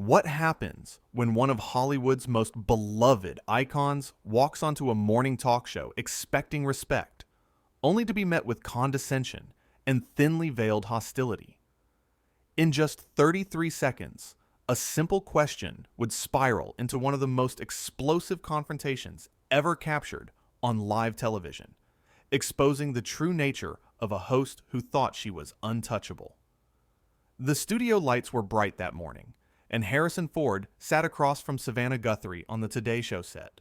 What happens when one of Hollywood's most beloved icons walks onto a morning talk show expecting respect, only to be met with condescension and thinly veiled hostility? In just 33 seconds, a simple question would spiral into one of the most explosive confrontations ever captured on live television, exposing the true nature of a host who thought she was untouchable. The studio lights were bright that morning, and Harrison Ford sat across from Savannah Guthrie on the Today Show set,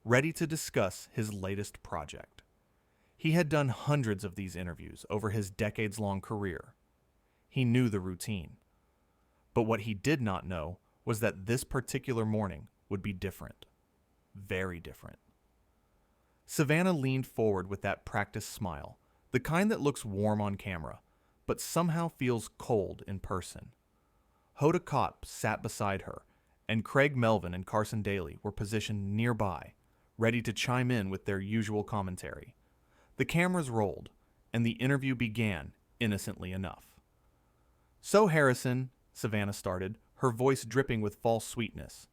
ready to discuss his latest project. He had done hundreds of these interviews over his decades-long career. He knew the routine. But what he did not know was that this particular morning would be different. Very different. Savannah leaned forward with that practiced smile, the kind that looks warm on camera, but somehow feels cold in person. Hoda Kotb sat beside her, and Craig Melvin and Carson Daly were positioned nearby, ready to chime in with their usual commentary. The cameras rolled, and the interview began innocently enough. "So, Harrison," Savannah started, her voice dripping with false sweetness,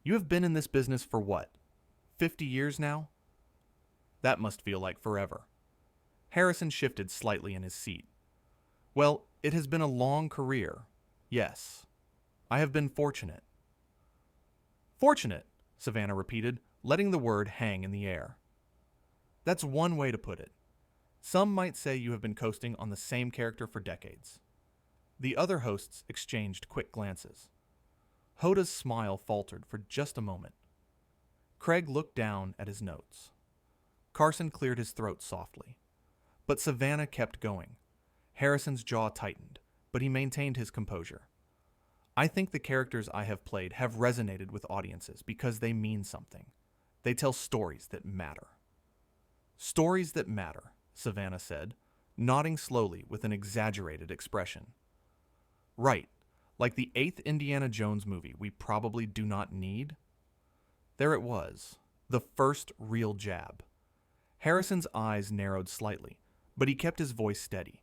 "you have been in this business for what, 50 years now?" That must feel like forever. Harrison shifted slightly in his seat. "Well, it has been a long career. Yes. I have been fortunate." "Fortunate," Savannah repeated, letting the word hang in the air. "That's one way to put it. Some might say you have been coasting on the same character for decades." The other hosts exchanged quick glances. Hoda's smile faltered for just a moment. Craig looked down at his notes. Carson cleared his throat softly. But Savannah kept going. Harrison's jaw tightened, but he maintained his composure. "I think the characters I have played have resonated with audiences because they mean something. They tell stories that matter." "Stories that matter," Savannah said, nodding slowly with an exaggerated expression. "Right, like the 8th Indiana Jones movie we probably do not need?" There it was, the first real jab. Harrison's eyes narrowed slightly, but he kept his voice steady.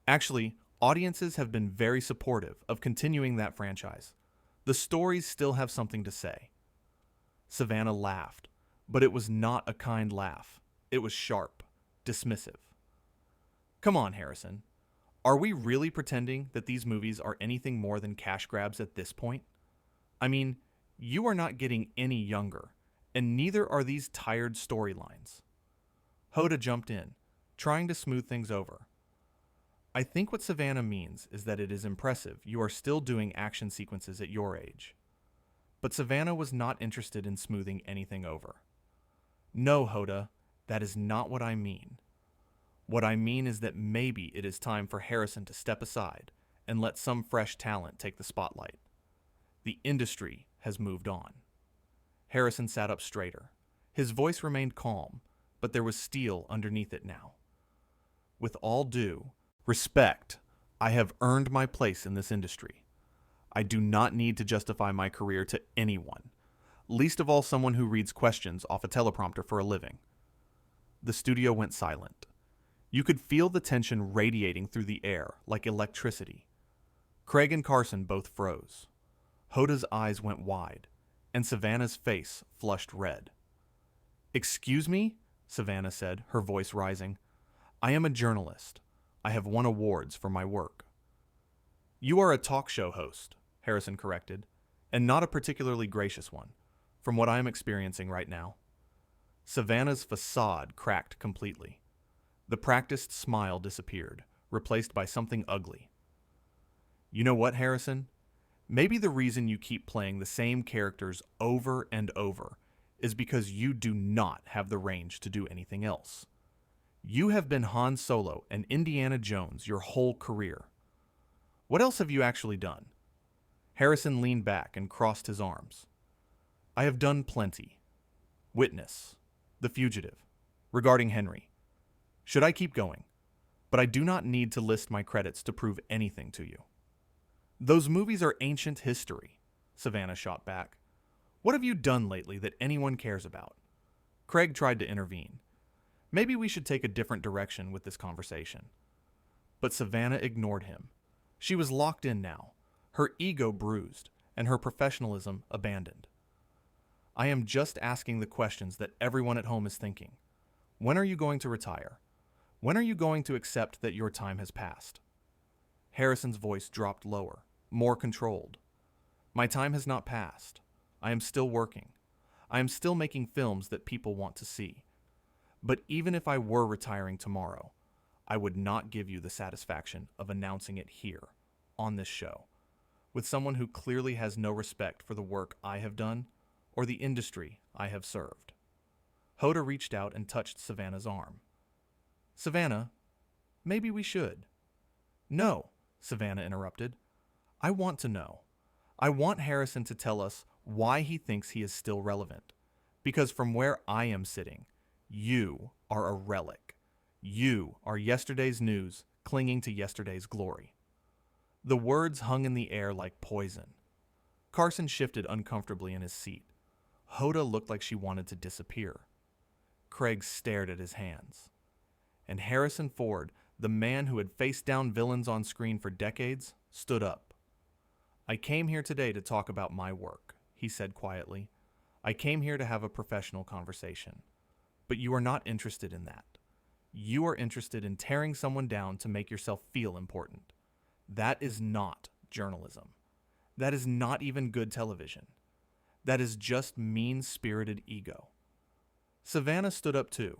"Actually, audiences have been very supportive of continuing that franchise. The stories still have something to say." Savannah laughed, but it was not a kind laugh. It was sharp, dismissive. "Come on, Harrison. Are we really pretending that these movies are anything more than cash grabs at this point? I mean, you are not getting any younger, and neither are these tired storylines." Hoda jumped in, trying to smooth things over. "I think what Savannah means is that it is impressive you are still doing action sequences at your age." But Savannah was not interested in smoothing anything over. "No, Hoda, that is not what I mean. What I mean is that maybe it is time for Harrison to step aside and let some fresh talent take the spotlight. The industry has moved on." Harrison sat up straighter. His voice remained calm, but there was steel underneath it now. "With all due respect, I have earned my place in this industry. I do not need to justify my career to anyone, least of all someone who reads questions off a teleprompter for a living." The studio went silent. You could feel the tension radiating through the air like electricity. Craig and Carson both froze. Hoda's eyes went wide, and Savannah's face flushed red. "Excuse me?" Savannah said, her voice rising. "I am a journalist. I have won awards for my work." "You are a talk show host," Harrison corrected, "and not a particularly gracious one, from what I am experiencing right now." Savannah's facade cracked completely. The practiced smile disappeared, replaced by something ugly. "You know what, Harrison? Maybe the reason you keep playing the same characters over and over is because you do not have the range to do anything else. You have been Han Solo and Indiana Jones your whole career. What else have you actually done?" Harrison leaned back and crossed his arms. "I have done plenty. Witness, The Fugitive, Regarding Henry. Should I keep going? But I do not need to list my credits to prove anything to you." "Those movies are ancient history," Savannah shot back. "What have you done lately that anyone cares about?" Craig tried to intervene. Maybe we should take a different direction with this conversation. But Savannah ignored him. She was locked in now. her ego bruised, and her professionalism abandoned. I am just asking the questions that everyone at home is thinking. When are you going to retire? When are you going to accept that your time has passed? Harrison's voice dropped lower, more controlled. My time has not passed. I am still working. I am still making films that people want to see. But even if I were retiring tomorrow, I would not give you the satisfaction of announcing it here, on this show, with someone who clearly has no respect for the work I have done or the industry I have served. Hoda reached out and touched Savannah's arm. Savannah, maybe we should. No, Savannah interrupted. I want to know. I want Harrison to tell us why he thinks he is still relevant. Because from where I am sitting, you are a relic. You are yesterday's news clinging to yesterday's glory. The words hung in the air like poison. Carson shifted uncomfortably in his seat. Hoda looked like she wanted to disappear. Craig stared at his hands. And Harrison Ford, the man who had faced down villains on screen for decades, stood up. I came here today to talk about my work, he said quietly. I came here to have a professional conversation. But you are not interested in that. You are interested in tearing someone down to make yourself feel important. That is not journalism. That is not even good television. That is just mean-spirited ego. Savannah stood up too,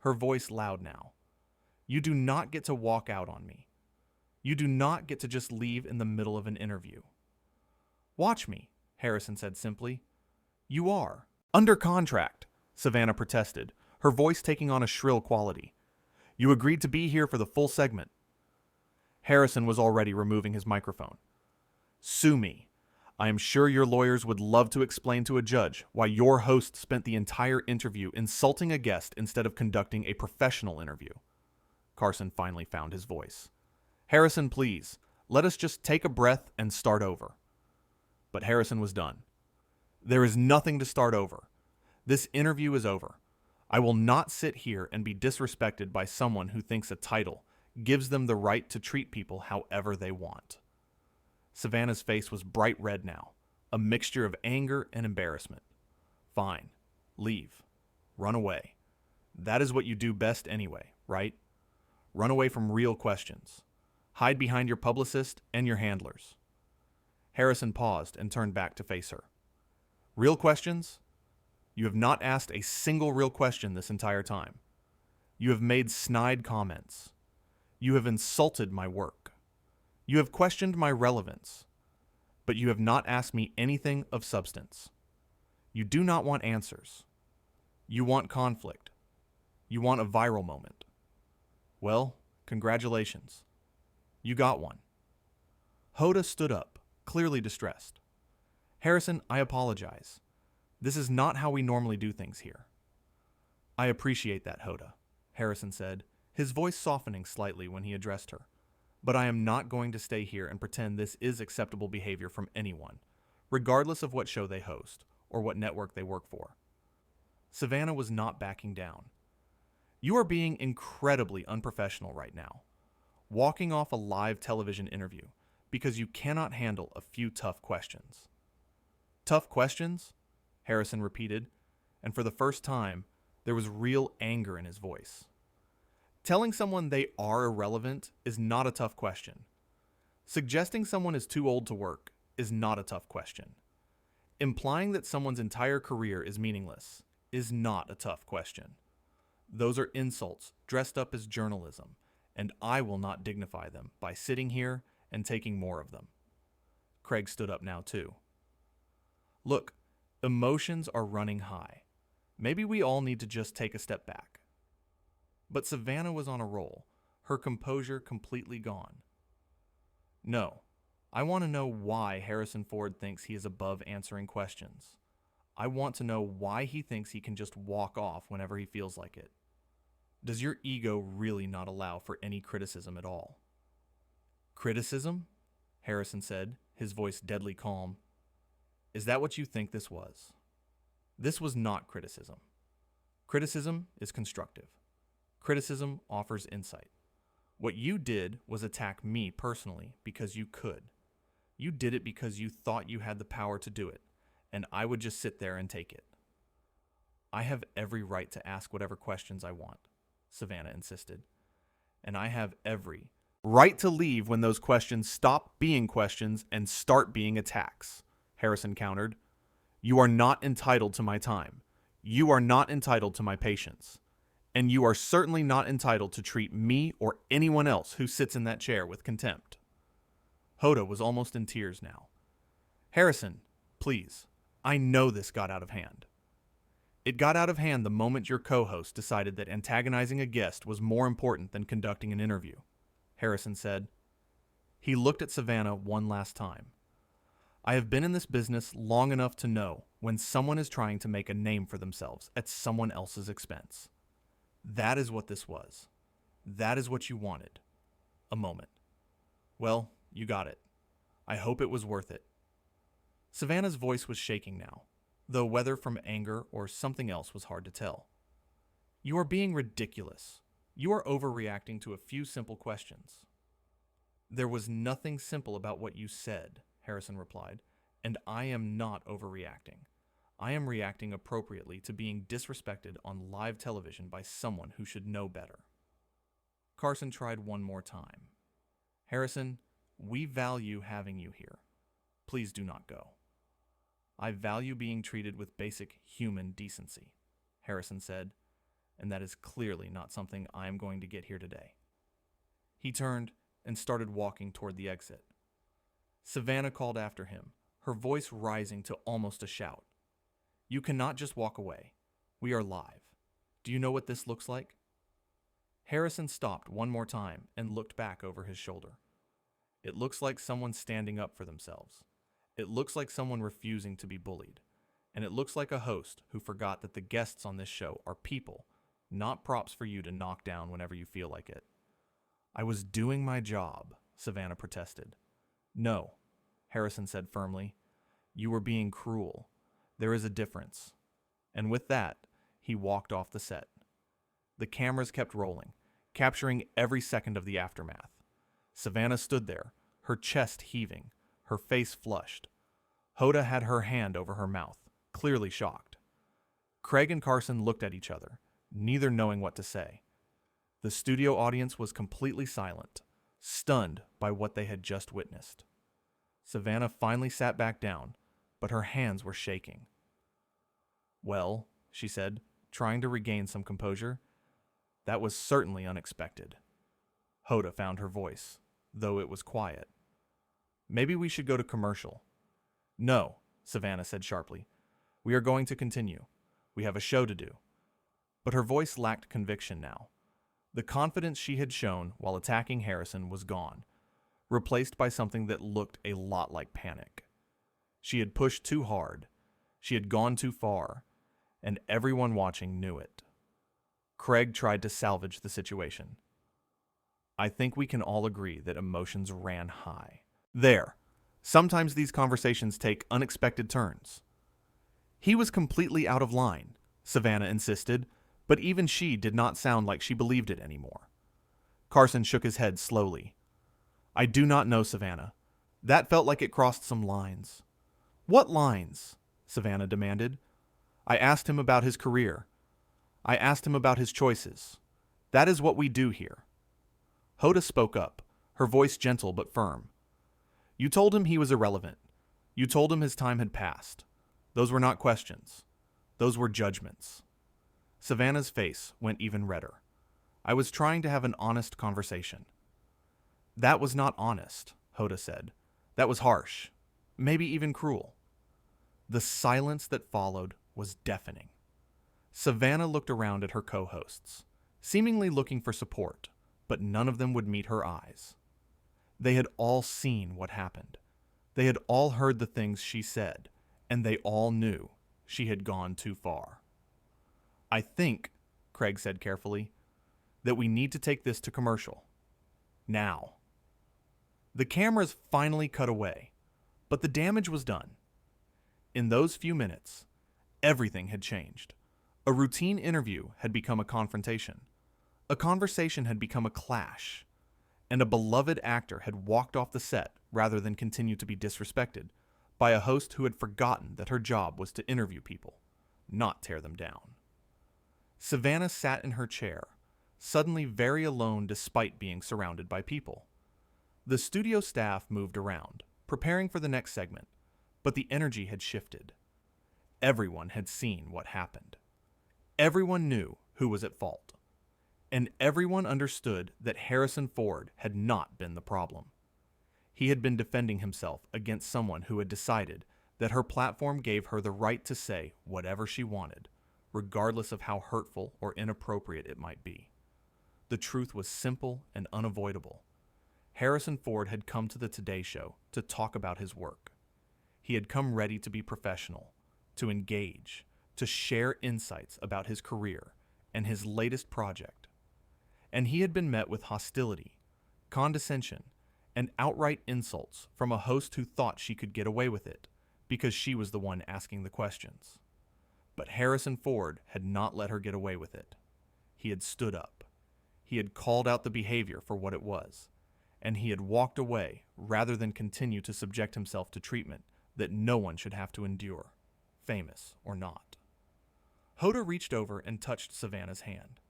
her voice loud now. You do not get to walk out on me. You do not get to just leave in the middle of an interview. Watch me, Harrison said simply. You are. Under contract, Savannah protested, her voice taking on a shrill quality. You agreed to be here for the full segment. Harrison was already removing his microphone. Sue me. I am sure your lawyers would love to explain to a judge why your host spent the entire interview insulting a guest instead of conducting a professional interview. Carson finally found his voice. Harrison, please, let us just take a breath and start over. But Harrison was done. There is nothing to start over. This interview is over. I will not sit here and be disrespected by someone who thinks a title gives them the right to treat people however they want. Savannah's face was bright red now, a mixture of anger and embarrassment. Fine. Leave. Run away. That is what you do best anyway, right? Run away from real questions. Hide behind your publicist and your handlers. Harrison paused and turned back to face her. Real questions? You have not asked a single real question this entire time. You have made snide comments. You have insulted my work. You have questioned my relevance. But you have not asked me anything of substance. You do not want answers. You want conflict. You want a viral moment. Well, congratulations. You got one. Hoda stood up, clearly distressed. Harrison, I apologize. This is not how we normally do things here. I appreciate that, Hoda, Harrison said, his voice softening slightly when he addressed her. But I am not going to stay here and pretend this is acceptable behavior from anyone, regardless of what show they host or what network they work for. Savannah was not backing down. You are being incredibly unprofessional right now, walking off a live television interview because you cannot handle a few tough questions. Tough questions? Harrison repeated, and for the first time, there was real anger in his voice. Telling someone they are irrelevant is not a tough question. Suggesting someone is too old to work is not a tough question. Implying that someone's entire career is meaningless is not a tough question. Those are insults dressed up as journalism, and I will not dignify them by sitting here and taking more of them. Craig stood up now too. Look, emotions are running high. Maybe we all need to just take a step back. But Savannah was on a roll, her composure completely gone. No, I want to know why Harrison Ford thinks he is above answering questions. I want to know why he thinks he can just walk off whenever he feels like it. Does your ego really not allow for any criticism at all? Criticism? Harrison said, his voice deadly calm. Is that what you think this was? This was not criticism. Criticism is constructive. Criticism offers insight. What you did was attack me personally because you could. You did it because you thought you had the power to do it, and I would just sit there and take it. I have every right to ask whatever questions I want, Savannah insisted. And I have every right to leave when those questions stop being questions and start being attacks, Harrison countered. You are not entitled to my time. You are not entitled to my patience. And you are certainly not entitled to treat me or anyone else who sits in that chair with contempt. Hoda was almost in tears now. Harrison, please, I know this got out of hand. It got out of hand the moment your co-host decided that antagonizing a guest was more important than conducting an interview, Harrison said. He looked at Savannah one last time. I have been in this business long enough to know when someone is trying to make a name for themselves at someone else's expense. That is what this was. That is what you wanted. A moment. Well, you got it. I hope it was worth it. Savannah's voice was shaking now, though whether from anger or something else was hard to tell. You are being ridiculous. You are overreacting to a few simple questions. There was nothing simple about what you said, Harrison replied, and I am not overreacting. I am reacting appropriately to being disrespected on live television by someone who should know better. Carson tried one more time. Harrison, we value having you here. Please do not go. I value being treated with basic human decency, Harrison said, and that is clearly not something I am going to get here today. He turned and started walking toward the exit. Savannah called after him, her voice rising to almost a shout. You cannot just walk away. We are live. Do you know what this looks like? Harrison stopped one more time and looked back over his shoulder. It looks like someone standing up for themselves. It looks like someone refusing to be bullied. And it looks like a host who forgot that the guests on this show are people, not props for you to knock down whenever you feel like it. I was doing my job, Savannah protested. No, Harrison said firmly. You were being cruel. There is a difference. And with that, he walked off the set. The cameras kept rolling, capturing every second of the aftermath. Savannah stood there, her chest heaving, her face flushed. Hoda had her hand over her mouth, clearly shocked. Craig and Carson looked at each other, neither knowing what to say. The studio audience was completely silent, stunned by what they had just witnessed. Savannah finally sat back down, but her hands were shaking. Well, she said, trying to regain some composure, that was certainly unexpected. Hoda found her voice, though it was quiet. Maybe we should go to commercial. No, Savannah said sharply. We are going to continue. We have a show to do. But her voice lacked conviction now. The confidence she had shown while attacking Harrison was gone, replaced by something that looked a lot like panic. She had pushed too hard. She had gone too far, and everyone watching knew it. Craig tried to salvage the situation. I think we can all agree that emotions ran high. There. Sometimes these conversations take unexpected turns. He was completely out of line, Savannah insisted, but even she did not sound like she believed it anymore. Carson shook his head slowly. I do not know, Savannah. That felt like it crossed some lines. What lines? Savannah demanded. I asked him about his career. I asked him about his choices. That is what we do here. Hoda spoke up, her voice gentle but firm. You told him he was irrelevant. You told him his time had passed. Those were not questions. Those were judgments. Savannah's face went even redder. I was trying to have an honest conversation. That was not honest, Hoda said. That was harsh. Maybe even cruel. The silence that followed was deafening. Savannah looked around at her co-hosts, seemingly looking for support, but none of them would meet her eyes. They had all seen what happened. They had all heard the things she said, and they all knew she had gone too far. I think, Craig said carefully, that we need to take this to commercial. Now. The cameras finally cut away, but the damage was done. In those few minutes, everything had changed. A routine interview had become a confrontation. A conversation had become a clash. And a beloved actor had walked off the set, rather than continue to be disrespected by a host who had forgotten that her job was to interview people, not tear them down. Savannah sat in her chair, suddenly very alone despite being surrounded by people. The studio staff moved around, preparing for the next segment, but the energy had shifted. Everyone had seen what happened. Everyone knew who was at fault. And everyone understood that Harrison Ford had not been the problem. He had been defending himself against someone who had decided that her platform gave her the right to say whatever she wanted, regardless of how hurtful or inappropriate it might be. The truth was simple and unavoidable. Harrison Ford had come to the Today Show to talk about his work. He had come ready to be professional, to engage, to share insights about his career and his latest project. And he had been met with hostility, condescension, and outright insults from a host who thought she could get away with it because she was the one asking the questions. But Harrison Ford had not let her get away with it. He had stood up. He had called out the behavior for what it was, and he had walked away rather than continue to subject himself to treatment that no one should have to endure, famous or not. Hoda reached over and touched Savannah's hand.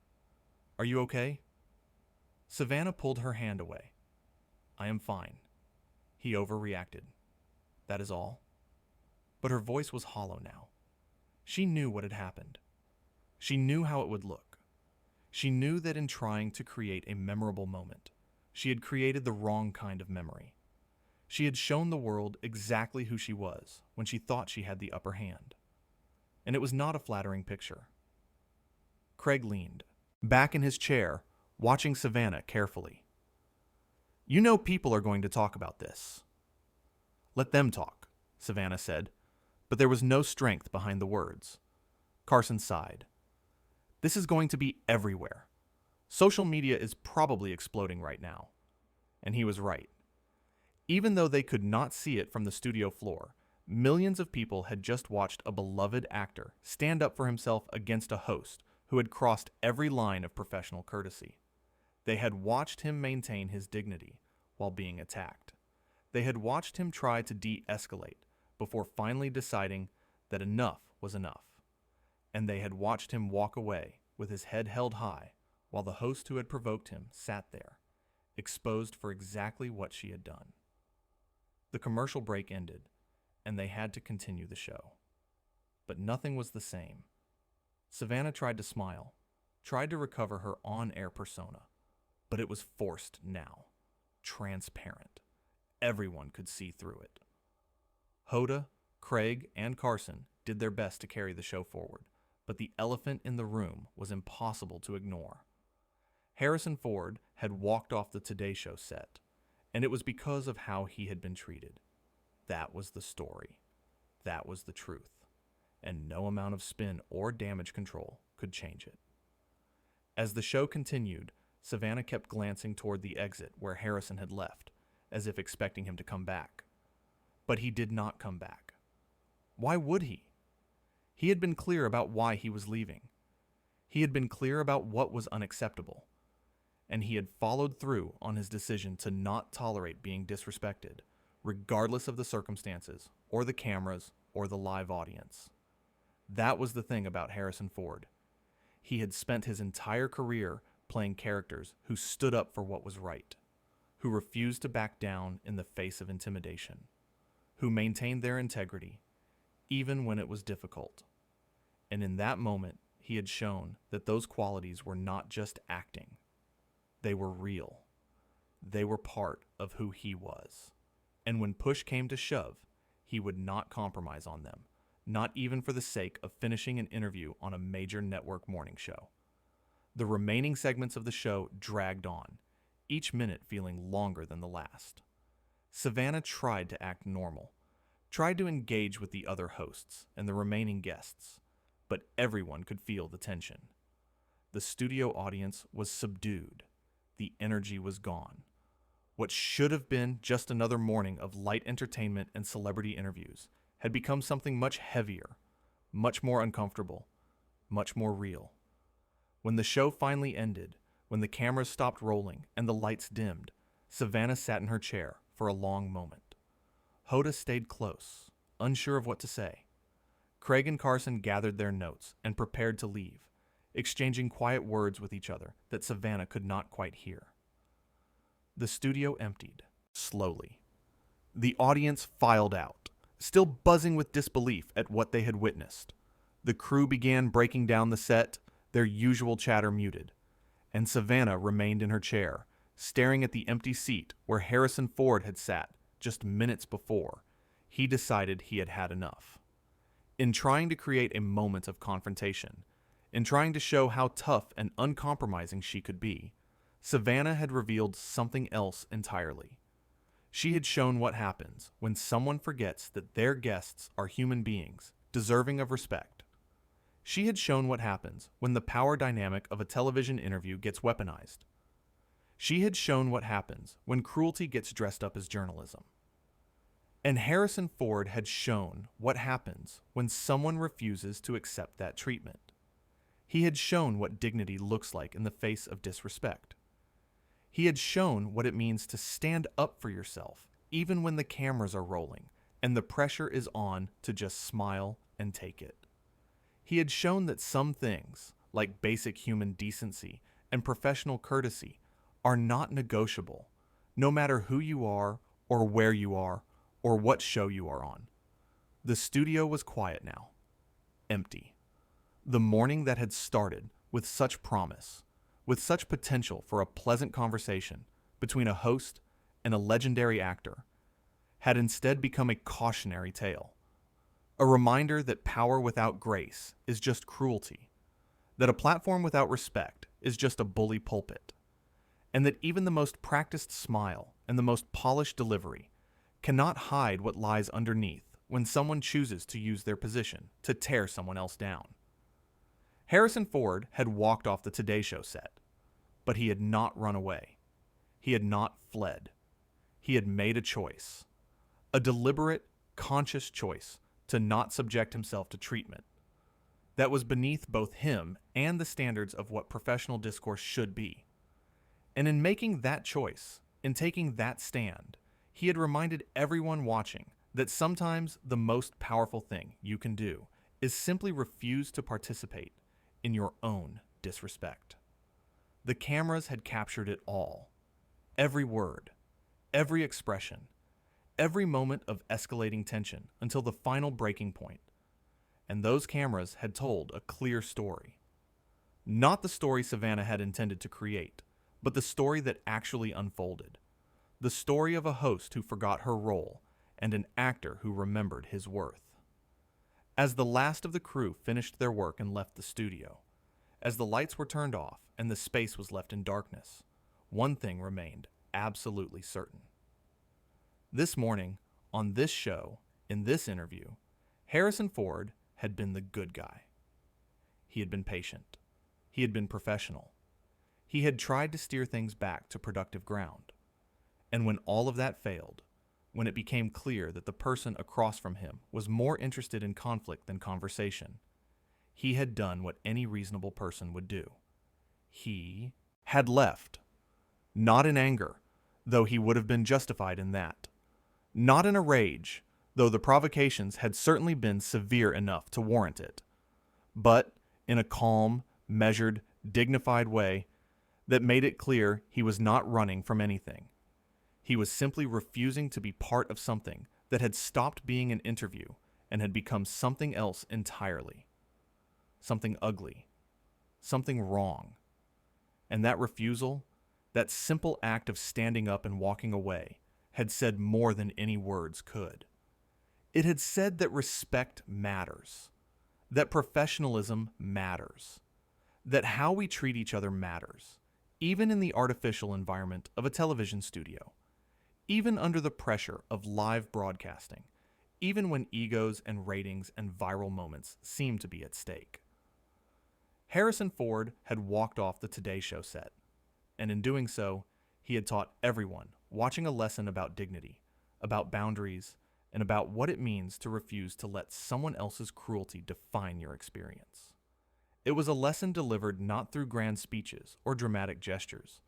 "Are you okay?" Savannah pulled her hand away. "I am fine." He overreacted. "That is all." But her voice was hollow now. She knew what had happened. She knew how it would look. She knew that in trying to create a memorable moment, she had created the wrong kind of memory. She had shown the world exactly who she was when she thought she had the upper hand. And it was not a flattering picture. Craig leaned, back in his chair, watching Savannah carefully. "You know people are going to talk about this." "Let them talk," Savannah said, but there was no strength behind the words. Carson sighed. "This is going to be everywhere. Social media is probably exploding right now." And he was right. Even though they could not see it from the studio floor, millions of people had just watched a beloved actor stand up for himself against a host who had crossed every line of professional courtesy. They had watched him maintain his dignity while being attacked. They had watched him try to de-escalate before finally deciding that enough was enough. And they had watched him walk away with his head held high while the host who had provoked him sat there, exposed for exactly what she had done. The commercial break ended, and they had to continue the show. But nothing was the same. Savannah tried to smile, tried to recover her on-air persona, but it was forced now, transparent. Everyone could see through it. Hoda, Craig, and Carson did their best to carry the show forward, but the elephant in the room was impossible to ignore. Harrison Ford had walked off the Today Show set, and it was because of how he had been treated. That was the story. That was the truth. And no amount of spin or damage control could change it. As the show continued, Savannah kept glancing toward the exit where Harrison had left, as if expecting him to come back. But he did not come back. Why would he? He had been clear about why he was leaving. He had been clear about what was unacceptable. And he had followed through on his decision to not tolerate being disrespected, regardless of the circumstances, or the cameras, or the live audience. That was the thing about Harrison Ford. He had spent his entire career playing characters who stood up for what was right, who refused to back down in the face of intimidation, who maintained their integrity, even when it was difficult. And in that moment, he had shown that those qualities were not just acting. They were real. They were part of who he was. And when push came to shove, he would not compromise on them, not even for the sake of finishing an interview on a major network morning show. The remaining segments of the show dragged on, each minute feeling longer than the last. Savannah tried to act normal, tried to engage with the other hosts and the remaining guests, but everyone could feel the tension. The studio audience was subdued. The energy was gone. What should have been just another morning of light entertainment and celebrity interviews had become something much heavier, much more uncomfortable, much more real. When the show finally ended, when the cameras stopped rolling and the lights dimmed, Savannah sat in her chair for a long moment. Hoda stayed close, unsure of what to say. Craig and Carson gathered their notes and prepared to leave, exchanging quiet words with each other that Savannah could not quite hear. The studio emptied, slowly. The audience filed out, still buzzing with disbelief at what they had witnessed. The crew began breaking down the set, their usual chatter muted, and Savannah remained in her chair, staring at the empty seat where Harrison Ford had sat just minutes before. He decided he had had enough. In trying to create a moment of confrontation, in trying to show how tough and uncompromising she could be, Savannah had revealed something else entirely. She had shown what happens when someone forgets that their guests are human beings, deserving of respect. She had shown what happens when the power dynamic of a television interview gets weaponized. She had shown what happens when cruelty gets dressed up as journalism. And Harrison Ford had shown what happens when someone refuses to accept that treatment. He had shown what dignity looks like in the face of disrespect. He had shown what it means to stand up for yourself, even when the cameras are rolling and the pressure is on to just smile and take it. He had shown that some things, like basic human decency and professional courtesy, are not negotiable, no matter who you are or where you are or what show you are on. The studio was quiet now, empty. The morning that had started with such promise, with such potential for a pleasant conversation between a host and a legendary actor, had instead become a cautionary tale. A reminder that power without grace is just cruelty, that a platform without respect is just a bully pulpit, and that even the most practiced smile and the most polished delivery cannot hide what lies underneath when someone chooses to use their position to tear someone else down. Harrison Ford had walked off the Today Show set, but he had not run away. He had not fled. He had made a choice, a deliberate, conscious choice to not subject himself to treatment that was beneath both him and the standards of what professional discourse should be. And in making that choice, in taking that stand, he had reminded everyone watching that sometimes the most powerful thing you can do is simply refuse to participate in your own disrespect. The cameras had captured it all. Every word, every expression, every moment of escalating tension until the final breaking point. And those cameras had told a clear story. Not the story Savannah had intended to create, but the story that actually unfolded. The story of a host who forgot her role and an actor who remembered his worth. As the last of the crew finished their work and left the studio, as the lights were turned off and the space was left in darkness, one thing remained absolutely certain. This morning, on this show, in this interview, Harrison Ford had been the good guy. He had been patient. He had been professional. He had tried to steer things back to productive ground. And when all of that failed, when it became clear that the person across from him was more interested in conflict than conversation, he had done what any reasonable person would do. He had left. Not in anger, though he would have been justified in that. Not in a rage, though the provocations had certainly been severe enough to warrant it. But in a calm, measured, dignified way that made it clear he was not running from anything. He was simply refusing to be part of something that had stopped being an interview and had become something else entirely. Something ugly. Something wrong. And that refusal, that simple act of standing up and walking away, had said more than any words could. It had said that respect matters, that professionalism matters, that how we treat each other matters, even in the artificial environment of a television studio, even under the pressure of live broadcasting, even when egos and ratings and viral moments seem to be at stake. Harrison Ford had walked off the Today Show set, and in doing so, he had taught everyone watching a lesson about dignity, about boundaries, and about what it means to refuse to let someone else's cruelty define your experience. It was a lesson delivered not through grand speeches or dramatic gestures,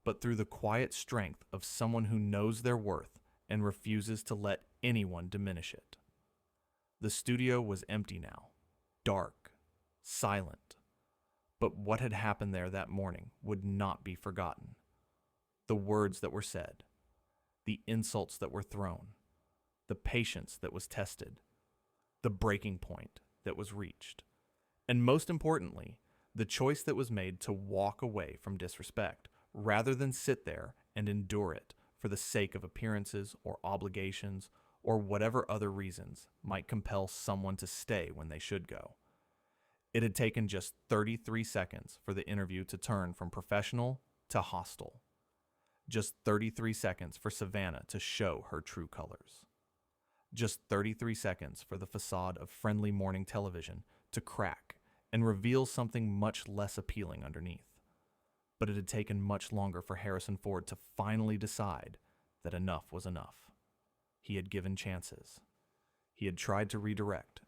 but through the quiet strength of someone who knows their worth and refuses to let anyone diminish it. The studio was empty now, dark, silent. But what had happened there that morning would not be forgotten. The words that were said, the insults that were thrown, the patience that was tested, the breaking point that was reached, and most importantly, the choice that was made to walk away from disrespect rather than sit there and endure it for the sake of appearances or obligations or whatever other reasons might compel someone to stay when they should go. It had taken just 33 seconds for the interview to turn from professional to hostile. Just 33 seconds for Savannah to show her true colors. Just 33 seconds for the facade of friendly morning television to crack and reveal something much less appealing underneath. But it had taken much longer for Harrison Ford to finally decide that enough was enough. He had given chances. He had tried to redirect.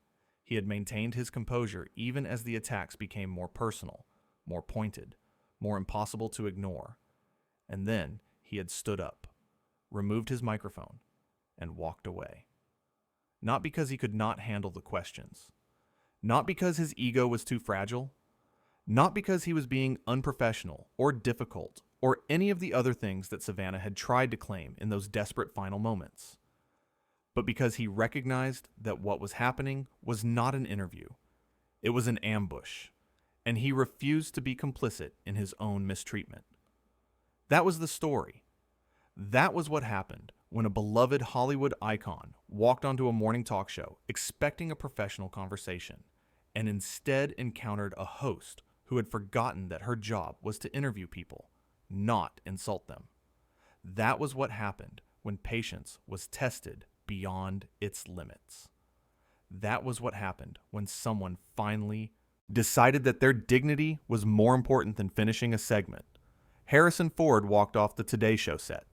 He had maintained his composure even as the attacks became more personal, more pointed, more impossible to ignore. And then he had stood up, removed his microphone, and walked away. Not because he could not handle the questions. Not because his ego was too fragile. Not because he was being unprofessional or difficult or any of the other things that Savannah had tried to claim in those desperate final moments. But because he recognized that what was happening was not an interview. It was an ambush, and he refused to be complicit in his own mistreatment. That was the story. That was what happened when a beloved Hollywood icon walked onto a morning talk show expecting a professional conversation, and instead encountered a host who had forgotten that her job was to interview people, not insult them. That was what happened when patience was tested beyond its limits. That was what happened when someone finally decided that their dignity was more important than finishing a segment. Harrison Ford walked off the Today Show set.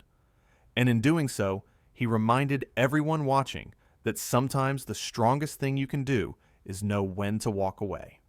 And in doing so, he reminded everyone watching that sometimes the strongest thing you can do is know when to walk away.